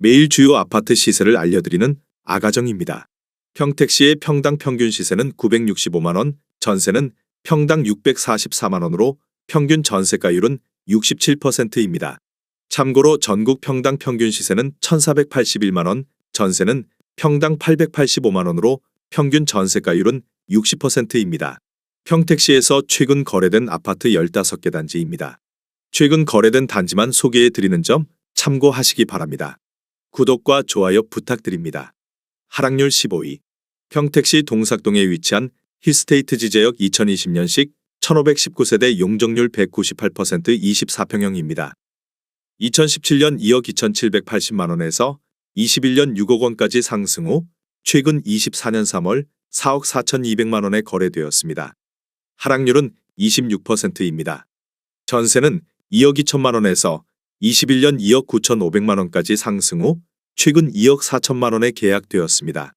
매일 주요 아파트 시세를 알려드리는 아가정입니다. 평택시의 평당 평균 시세는 965만 원, 전세는 평당 644만 원으로 평균 전세가율은 67%입니다. 참고로 전국 평당 평균 시세는 1,481만 원, 전세는 평당 885만 원으로 평균 전세가율은 60%입니다. 평택시에서 최근 거래된 아파트 15개 단지입니다. 최근 거래된 단지만 소개해 드리는 점 참고하시기 바랍니다. 구독과 좋아요 부탁드립니다. 하락률 15위. 평택시 동삭동에 위치한 힐스테이트 지제역 2020년식 1519세대 용적률 198% 24평형입니다. 2017년 2억 2,780만 원에서 21년 6억 원까지 상승 후 최근 24년 3월 4억 4,200만 원에 거래되었습니다. 하락률은 26%입니다. 전세는 2억 2천만 원에서 21년 2억 9,500만 원까지 상승 후 최근 2억 4천만 원에 계약되었습니다.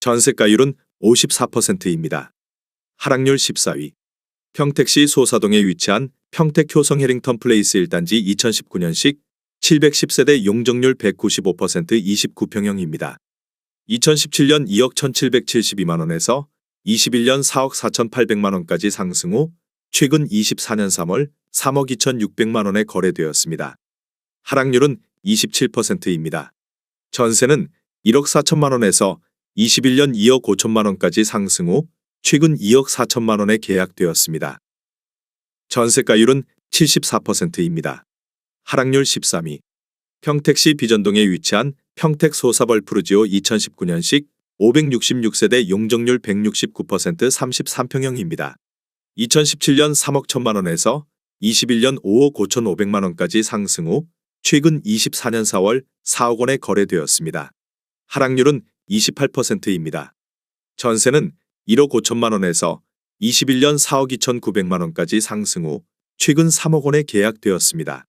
전세가율은 54%입니다. 하락률 14위. 평택시 소사동에 위치한 평택효성 해링턴 플레이스 1단지 2019년식 710세대 용적률 195% 29평형입니다. 2017년 2억 1,772만 원에서 21년 4억 4,800만 원까지 상승 후 최근 24년 3월 3억 2,600만 원에 거래되었습니다. 하락률은 27%입니다. 전세는 1억 4천만 원에서 21년 2억 5천만 원까지 상승 후 최근 2억 4천만 원에 계약되었습니다. 전세가율은 74%입니다. 하락률 13위. 평택시 비전동에 위치한 평택 소사벌프루지오 2019년식 566세대 용적률 169% 33평형입니다. 2017년 3억 1천만 원에서 21년 5억 5,500만 원까지 상승 후 최근 24년 4월 4억 원에 거래되었습니다. 하락률은 28%입니다. 전세는 1억 5천만 원에서 21년 4억 2,900만 원까지 상승 후 최근 3억 원에 계약되었습니다.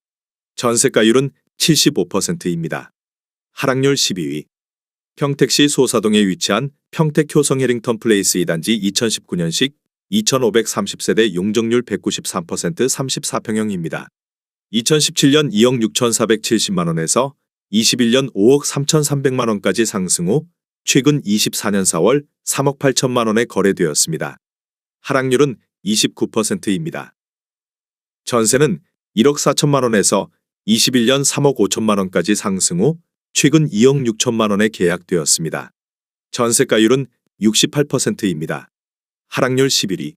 전세가율은 75%입니다. 하락률 12위. 평택시 소사동에 위치한 평택효성 해링턴 플레이스 2단지 2019년식 2,530세대 용적률 193% 34평형입니다. 2017년 2억 6,470만 원에서 21년 5억 3,300만 원까지 상승 후 최근 24년 4월 3억 8천만 원에 거래되었습니다. 하락률은 29%입니다. 전세는 1억 4천만 원에서 21년 3억 5천만 원까지 상승 후 최근 2억 6천만 원에 계약되었습니다. 전세가율은 68%입니다. 하락률 11위.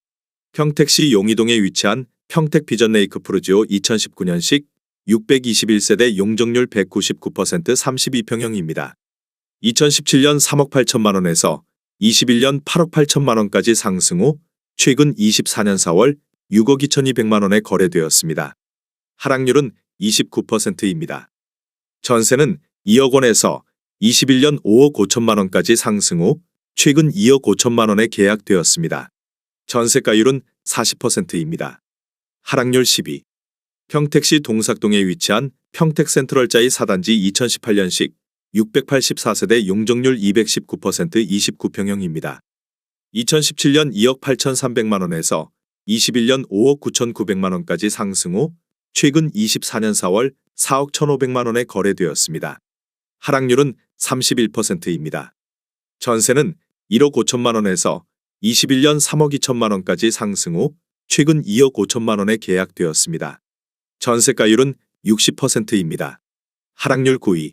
평택시 용이동에 위치한 평택 비전 레이크 프루지오 2019년식 621세대 용적률 199% 32평형입니다. 2017년 3억 8천만 원에서 21년 8억 8천만 원까지 상승 후 최근 24년 4월 6억 2,200만 원에 거래되었습니다. 하락률은 29%입니다. 전세는 2억 원에서 21년 5억 5천만 원까지 상승 후 최근 2억 5천만 원에 계약되었습니다. 전세가율은 40%입니다. 하락률 10위. 평택시 동삭동에 위치한 평택 센트럴자이 4단지 2018년식 684세대 용적률 219% 29평형입니다. 2017년 2억 8,300만 원에서 21년 5억 9,900만 원까지 상승 후 최근 24년 4월 4억 1,500만 원에 거래되었습니다. 하락률은 31%입니다. 전세는 1억 5천만 원에서 21년 3억 2천만 원까지 상승 후 최근 2억 5천만 원에 계약되었습니다. 전세가율은 60%입니다. 하락률 9위.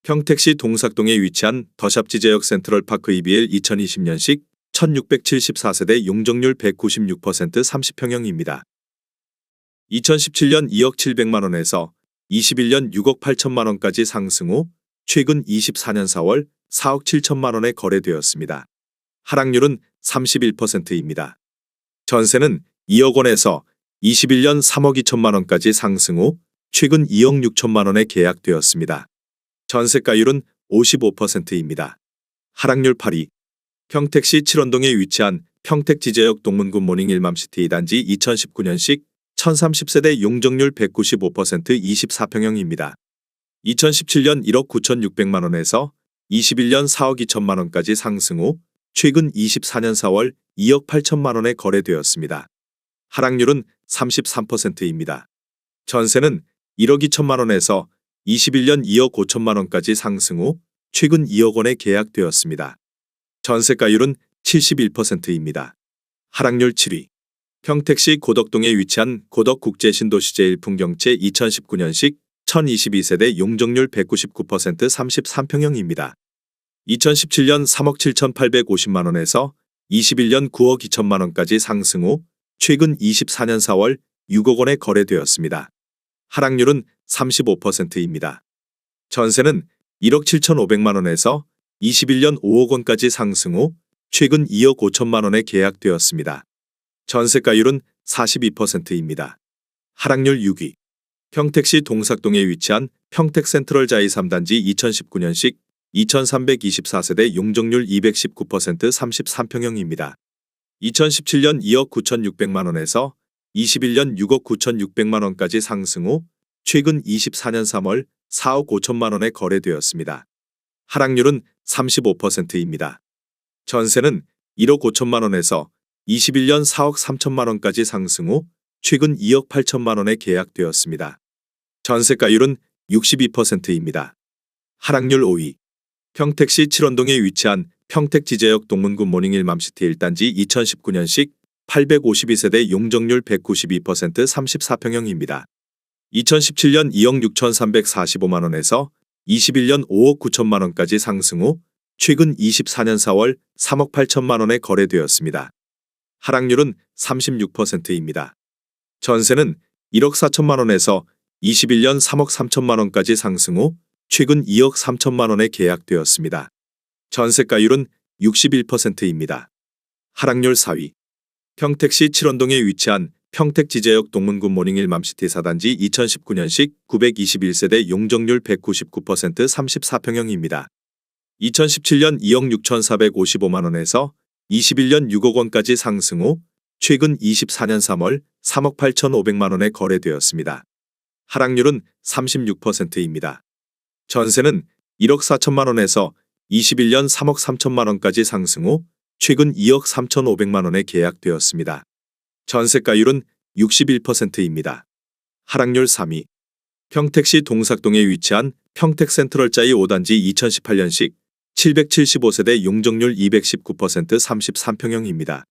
평택시 동삭동에 위치한 더샵 지제역 센트럴파크 EBL 2020년식 1674세대 용적률 196% 30평형입니다. 2017년 2억 700만 원에서 21년 6억 8천만 원까지 상승 후 최근 24년 4월 4억 7천만 원에 거래되었습니다. 하락률은 31%입니다. 전세는 2억 원에서 21년 3억 2천만 원까지 상승 후 최근 2억 6천만 원에 계약되었습니다. 전세가율은 55%입니다. 하락률 8위. 평택시 칠원동에 위치한 평택 지제역 동문구 모닝 일맘시티 2단지 2019년식 1030세대 용적률 195% 24평형입니다. 2017년 1억 9,600만 원에서 21년 4억 2천만 원까지 상승 후 최근 24년 4월 2억 8천만 원에 거래되었습니다. 하락률은 33%입니다. 전세는 1억 2천만 원에서 21년 2억 5천만 원까지 상승 후 최근 2억 원에 계약되었습니다. 전세가율은 71%입니다. 하락률 7위. 평택시 고덕동에 위치한 고덕국제신도시 제1풍경채 2019년식 1022세대 용적률 199% 33평형입니다. 2017년 3억 7,850만 원에서 21년 9억 2천만 원까지 상승 후 최근 24년 4월 6억 원에 거래되었습니다. 하락률은 35%입니다. 전세는 1억 7,500만 원에서 21년 5억 원까지 상승 후 최근 2억 5천만 원에 계약되었습니다. 전세가율은 42%입니다. 하락률 6위. 평택시 동삭동에 위치한 평택센트럴 자이 3단지 2019년식 2324세대 용적률 219% 33평형입니다. 2017년 2억 9,600만 원에서 21년 6억 9,600만 원까지 상승 후 최근 24년 3월 4억 5천만 원에 거래되었습니다. 하락률은 35%입니다. 전세는 1억 5천만 원에서 21년 4억 3천만 원까지 상승 후 최근 2억 8천만 원에 계약되었습니다. 전세가율은 62%입니다. 하락률 5위. 평택시 칠원동에 위치한 평택지제역 동문구 모닝힐 맘시티 1단지 2019년식 852세대 용적률 192% 34평형입니다. 2017년 2억 6,345만 원에서 21년 5억 9천만 원까지 상승 후 최근 24년 4월 3억 8천만 원에 거래되었습니다. 하락률은 36%입니다. 전세는 1억 4천만 원에서 21년 3억 3천만 원까지 상승 후 최근 2억 3천만 원에 계약되었습니다. 전세가율은 61%입니다. 하락률 4위. 평택시 칠원동에 위치한 평택지제역 동문구 모닝힐 맘시티 4단지 2019년식 921세대 용적률 199% 34평형입니다. 2017년 2억 6,455만 원에서 21년 6억 원까지 상승 후 최근 24년 3월 3억 8,500만 원에 거래되었습니다. 하락률은 36%입니다. 전세는 1억 4천만 원에서 21년 3억 3천만 원까지 상승 후 최근 2억 3,500만 원에 계약되었습니다. 전세가율은 61%입니다. 하락률 3위. 평택시 동삭동에 위치한 평택센트럴 자이 5단지 2018년식 775세대 용적률 219% 33평형입니다.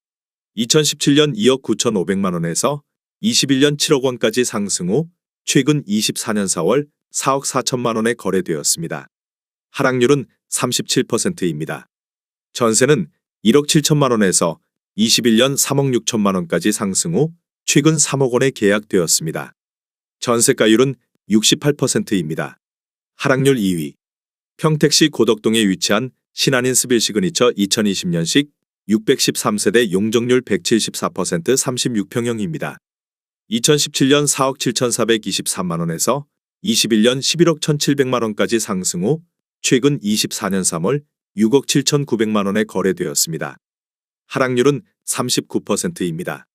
2017년 2억 9,500만 원에서 21년 7억 원까지 상승 후 최근 24년 4월 4억 4천만 원에 거래되었습니다. 하락률은 37%입니다. 전세는 1억 7천만 원에서 21년 3억 6천만 원까지 상승 후 최근 3억 원에 계약되었습니다. 전세가율은 68%입니다. 하락률 2위. 평택시 고덕동에 위치한 신한인 스빌 시그니처 2020년식 613세대 용적률 174% 36평형입니다. 2017년 4억 7,423만 원에서 21년 11억 1,700만 원까지 상승 후 최근 24년 3월 6억 7,900만 원에 거래되었습니다. 하락률은 39%입니다.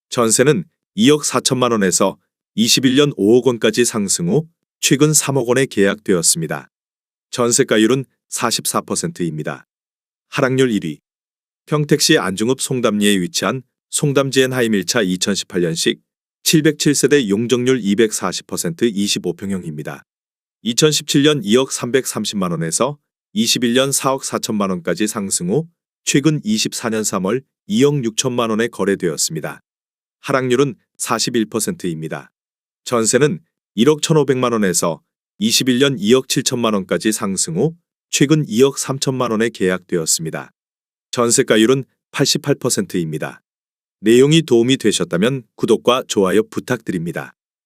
전세는 2억 4천만 원에서 21년 5억 원까지 상승 후 최근 3억 원에 계약되었습니다. 전세가율은 44%입니다. 하락률 1위. 평택시 안중읍 송담리에 위치한 송담지엔하임 1차 2018년식 707세대 용적률 240% 25평형입니다. 2017년 2억 330만 원에서 21년 4억 4천만 원까지 상승 후 최근 24년 3월 2억 6천만 원에 거래되었습니다. 하락률은 41%입니다. 전세는 1억 1,500만 원에서 21년 2억 7천만 원까지 상승 후 최근 2억 3천만 원에 계약되었습니다. 전세가율은 88%입니다. 내용이 도움이 되셨다면 구독과 좋아요 부탁드립니다.